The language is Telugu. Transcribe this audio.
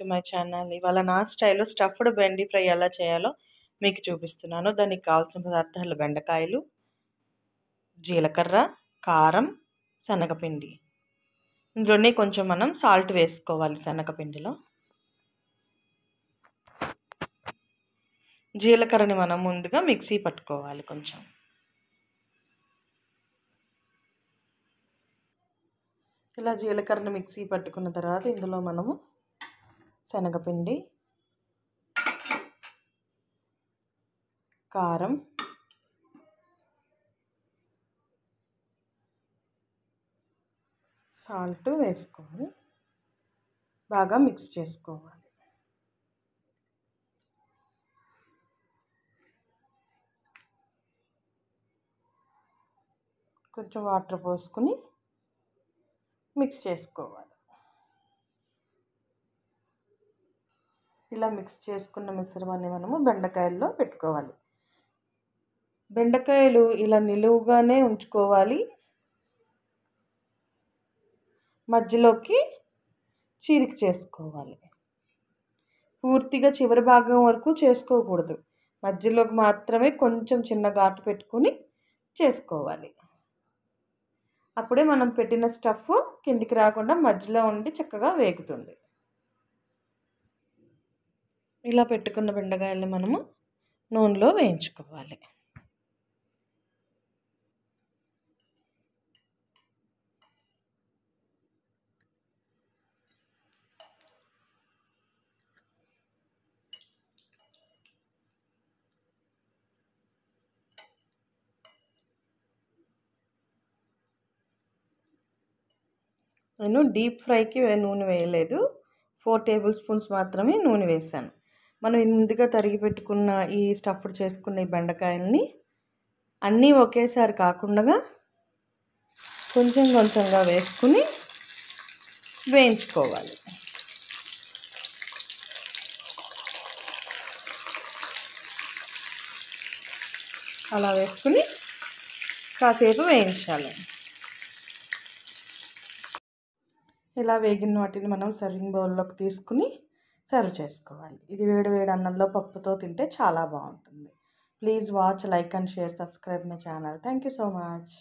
To my channel. ఇవాళ నా స్టైల్లో స్టఫ్డ్ బెండి ఫ్రై ఎలా చేయాలో మీకు చూపిస్తున్నాను. దానికి కావాల్సిన పదార్థాలు బెండకాయలు, జీలకర్ర, కారం, శనగపిండి. ఇందులోనే కొంచెం మనం సాల్ట్ వేసుకోవాలి శనగపిండిలో. జీలకర్రని మనం ముందుగా మిక్సీ పట్టుకోవాలి కొంచెం. ఇలా జీలకర్రని మిక్సీ పట్టుకున్న తర్వాత ఇందులో మనము శనగపిండి, కారం, సాల్ట్ వేసుకొని బాగా మిక్స్ చేసుకోవాలి. కొంచెం వాటర్ పోసుకొని మిక్స్ చేసుకోవాలి. ఇలా మిక్స్ చేసుకున్న మిశ్రమాన్ని మనము బెండకాయల్లో పెట్టుకోవాలి. బెండకాయలు ఇలా నిలువుగానే ఉంచుకోవాలి, మధ్యలోకి చీరిక చేసుకోవాలి. పూర్తిగా చివరి భాగం వరకు చేసుకోకూడదు, మధ్యలోకి మాత్రమే కొంచెం చిన్న ఘాటు పెట్టుకొని చేసుకోవాలి. అప్పుడే మనం పెట్టిన స్టఫ్ కిందికి రాకుండా మధ్యలో ఉండి చక్కగా వేగుతుంది. ఇలా పెట్టుకున్న బెండకాయల్ని మనము నూనెలో వేయించుకోవాలి. నేను డీప్ ఫ్రైకి నూనె వేయలేదు, 4 టేబుల్ స్పూన్స్ మాత్రమే నూనె వేసాను. మనం ముందుగా తరిగి పెట్టుకున్న ఈ స్టఫ్డ్ చేసుకున్న ఈ బెండకాయల్ని అన్నీ ఒకేసారి కాకుండా కొంచెం కొంచెంగా వేసుకుని వేయించుకోవాలి. అలా వేసుకుని కాసేపు వేయించాలి. ఇలా వేగిన వాటిని మనం సర్వింగ్ బౌల్లోకి తీసుకుని సర్వ్ చేసుకోవాలి. ఇది వేడి వేడి అన్నంలో పప్పుతో తింటే చాలా బాగుంటుంది. Please watch, like and share, subscribe my channel. Thank you so much.